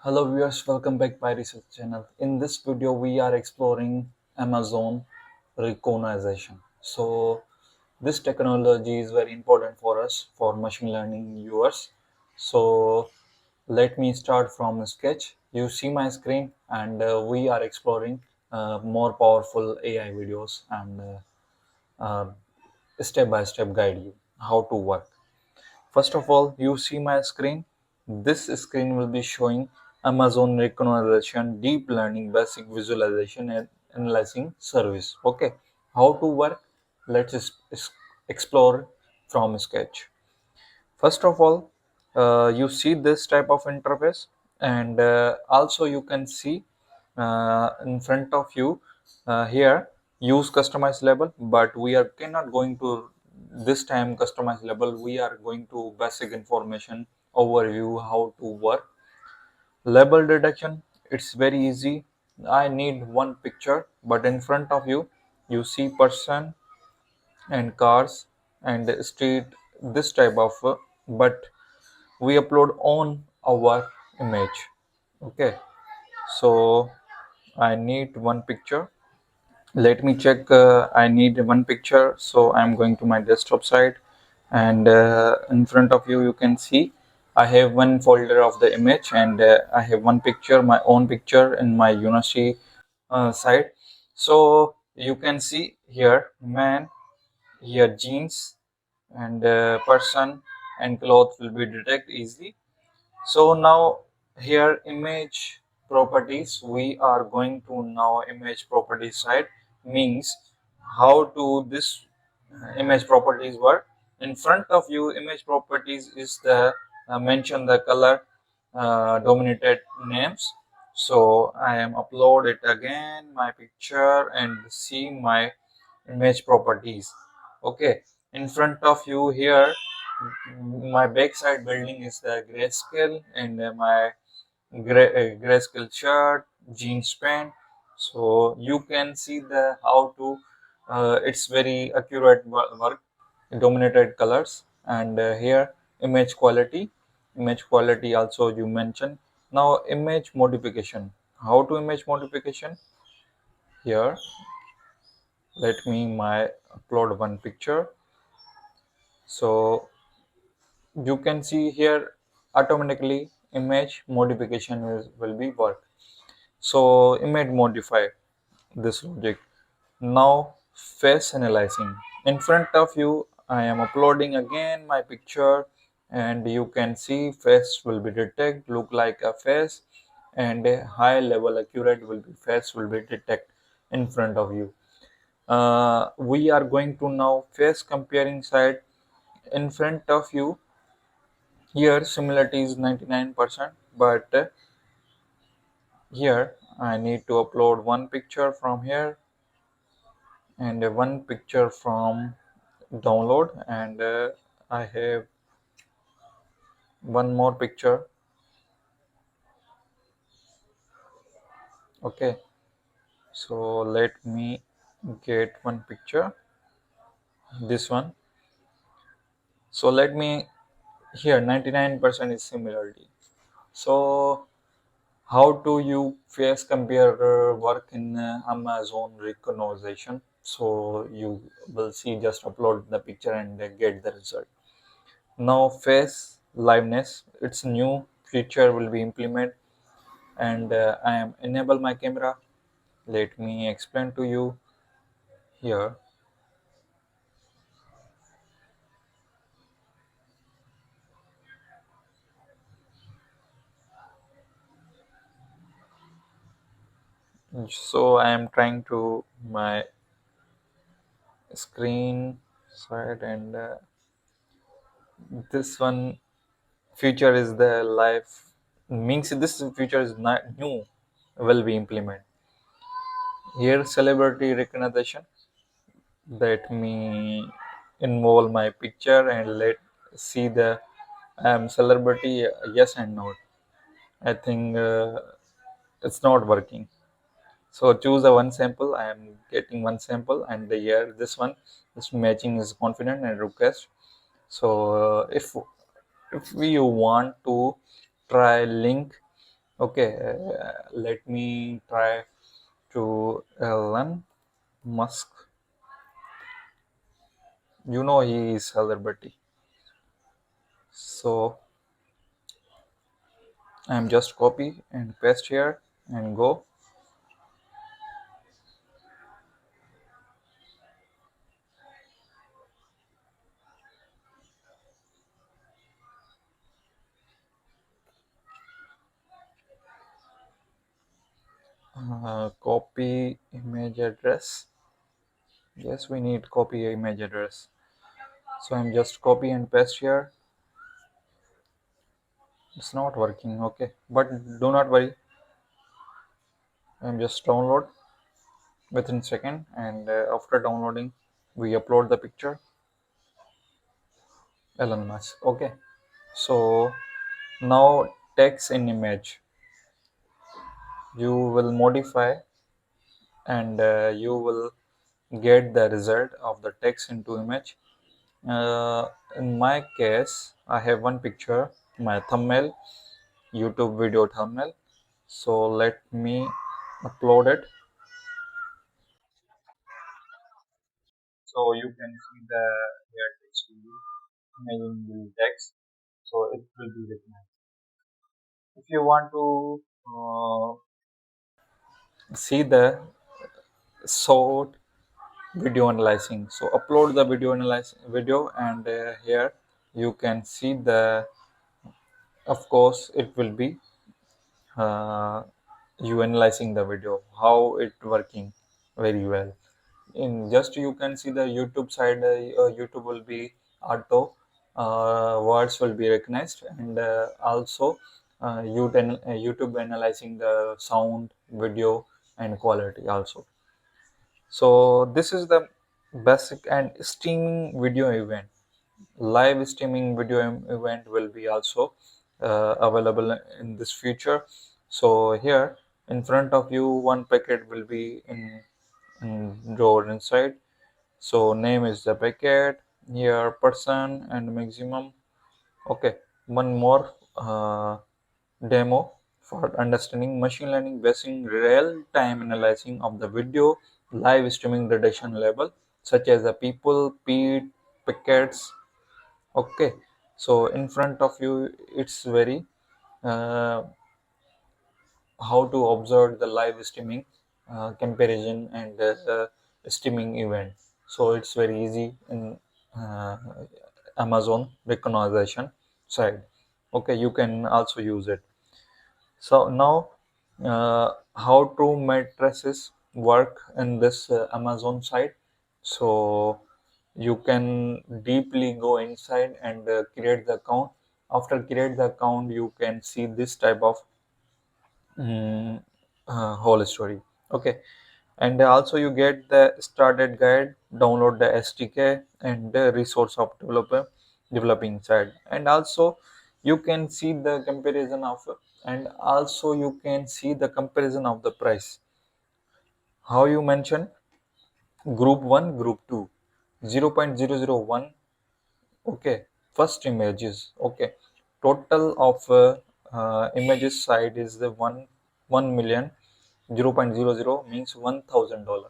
Hello viewers, welcome back Pyresearch channel. In this video, we are exploring Amazon Rekognition. So this technology is very important for us for machine learning viewers. So let me start from sketch. You see my screen, and we are exploring more powerful AI videos and step by step guide you how to work. First of all, you see my screen. This screen will be showing Amazon Rekognition Deep Learning Basic Visualization and Analyzing Service. Okay, how to work? Let's explore from sketch. First of all, you see this type of interface, and also you can see in front of you here use customize label, but we are cannot going to this time customize label. We are going to basic information overview how to work. Label deduction, it's very easy. I need one picture, but in front of you you see person and cars and street, this type of but we upload on our image. Okay, so I need one picture. Let me check. I need one picture, so I'm going to my desktop side, and in front of you you can see I have one folder of the image, and I have one picture, my own picture in my university side. So you can see here man, here jeans, and person and cloth will be detect easily. So now here image properties, we are going to now image properties side, means how to this image properties work. In front of you image properties is the mention the color dominated names. So I am upload it again my picture and see my image properties. Okay, in front of you here my backside building is the grayscale, and my grayscale shirt, jeans pant. So you can see the how to it's very accurate work, dominated colors, and here image quality also you mentioned. Now image modification, how to image modification here. Let me my upload one picture. So you can see here automatically image modification will be work. So image modify this logic. Now face analyzing, in front of you I am uploading again my picture, and you can see face will be detect look like a face, and a high level accurate will be face will be detect in front of you. We are going to now face comparing side. In front of you here similarity is 99%, but here I need to upload one picture from here and one picture from download, and I have one more picture. Okay, so let me get one picture, this one. So let me here 99% is similarity. So how do you face compare work in Amazon recognition? So you will see just upload the picture and get the result. Now face liveness, it's new feature will be implemented, and I am enable my camera. Let me explain to you here. So I am trying to my screen side, and this one feature is the live, means this feature is not new, will be implemented. Here celebrity recognition, let me involve my picture and let see the I am celebrity, yes and no. I think it's not working. So choose a one sample. I am getting one sample, and here this one, this matching is confident and request. So if you want to try link Okay, let me try to Elon Musk. You know he is celebrity. So I'm just copy and paste here and go. Copy image address. Yes, we need copy image address. So I'm just copy and paste here. It's not working. Okay, but do not worry. I'm just download within second, and after downloading, we upload the picture. Elon Musk. Okay, so now text in image. You will modify, and you will get the result of the text into image. In my case, I have one picture, my thumbnail, YouTube video thumbnail. So let me upload it. So you can see the here text will be imaging the text. So it will be recognized. If you want to see the short video analyzing, so upload the video analyze video, and here you can see the, of course it will be uh, you analyzing the video how it working very well. In just you can see the YouTube side, YouTube will be auto, words will be recognized, and also YouTube analyzing the sound, video, and quality also. So this is the basic. And streaming video event, live streaming video event will be also available in this future. So here in front of you, one packet will be in drawer inside. So name is the packet, here person and maximum. Okay, one more demo for understanding machine learning based real time analyzing of the video live streaming reduction level, such as the people, peat, packets. Okay, so in front of you, it's very uh, how to observe the live streaming comparison and streaming event. So it's very easy in uh, Amazon recognition side. Okay, you can also use it. So now, how to matrices work in this Amazon site. So you can deeply go inside and create the account. After create the account, you can see this type of mm, whole story. Okay, and also you get the started guide, download the SDK, and the resource of developing side, and also you can see the comparison of, and also you can see the comparison of the price. How you mention group 1, group 2, 0.001. Okay, first images. Okay, total of images side is the 1 million. 0.00 means $1,000.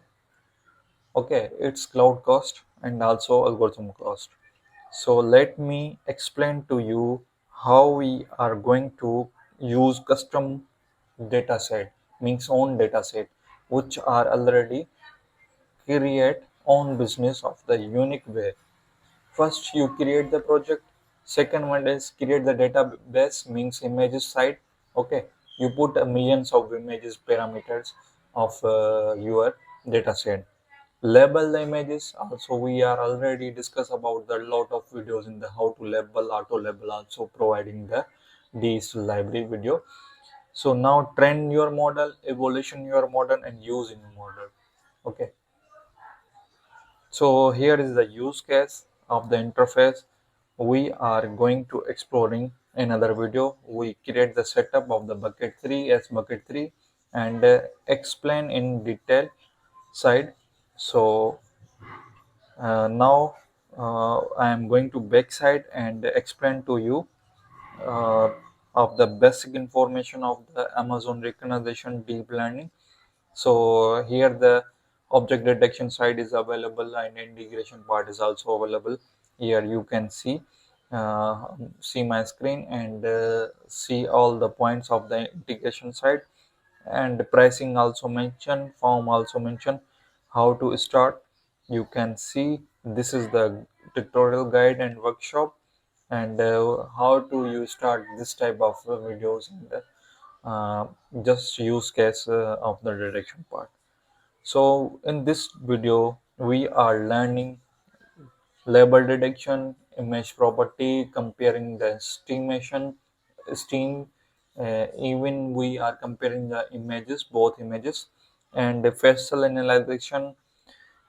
Okay, it's cloud cost and also algorithm cost. So let me explain to you how we are going to use custom dataset, means own dataset, which are already create own business of the unique way. First, you create the project. Second one is create the database, means images site. Okay, you put millions of images parameters of your dataset. Label the images. Also, we are already discuss about the lot of videos in the how to label, auto label, also providing the these library video. So now train your model, evaluation your model, and use in your model. Okay. So here is the use case of the interface. We are going to exploring another video. We create the setup of the bucket 3 as bucket 3 and explain in detail side. So now I am going to backside and explain to you. Uh, of the basic information of the Amazon recognition deep learning. So here the object detection side is available and integration part is also available. Here you can uh, see my screen and see all the points of the integration side, and pricing also mentioned, form also mentioned, how to start. You can see this is the tutorial guide and workshop, and how to you start this type of videos, and just use case of the detection part. So in this video, we are learning label detection, image property, comparing the steam. Even we are comparing the images, both images, and the facial analyzation,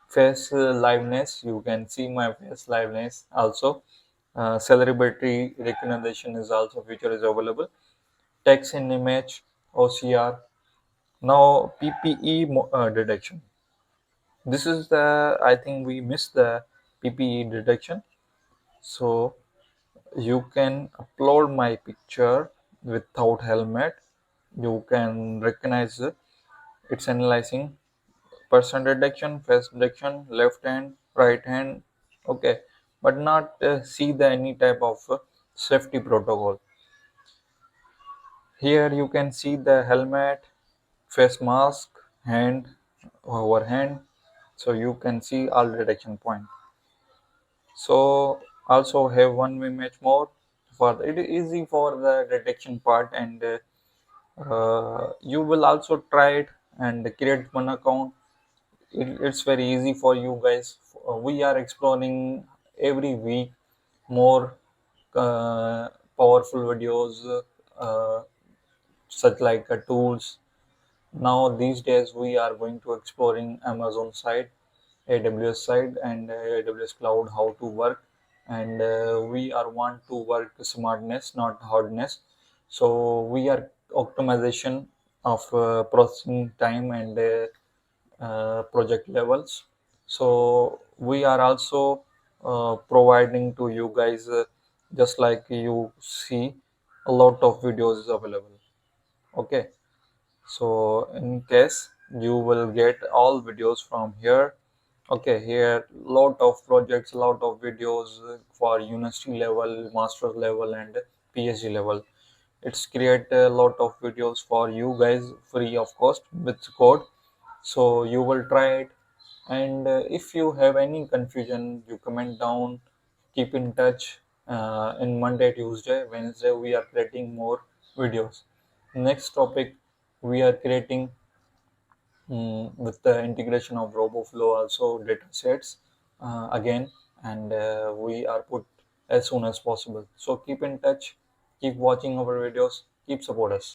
face liveness. You can see my face liveness also. Celebrity recognition is also feature is available. Text in image, OCR. Now PPE detection. This is the, I think we missed the PPE detection. So you can upload my picture without helmet. You can recognize it. It's analyzing person detection, face detection, left hand, right hand. Okay, but not see the any type of safety protocol. Here you can see the helmet, face mask, hand, overhand. So you can see all detection point. So also have one image more for it is easy for the detection part, and you will also try it and create one account. It's very easy for you guys. We are exploring every week more powerful videos, uh, such like tools. Now these days we are going to exploring Amazon side, AWS side, and AWS cloud, how to work, and we are want to work smartness, not hardness. So we are optimization of processing time and project levels. So we are also providing to you guys, just like you see, a lot of videos is available. Okay, so in case you will get all videos from here. Okay, here lot of projects, lot of videos for university level, master level, and PhD level. It's create a lot of videos for you guys free of cost with code. So you will try it, and if you have any confusion, you comment down. Keep in touch. In Monday, Tuesday, Wednesday, we are creating more videos. Next topic, we are creating with the integration of RoboFlow also data sets again, and we are put as soon as possible. So keep in touch, keep watching our videos, keep support us.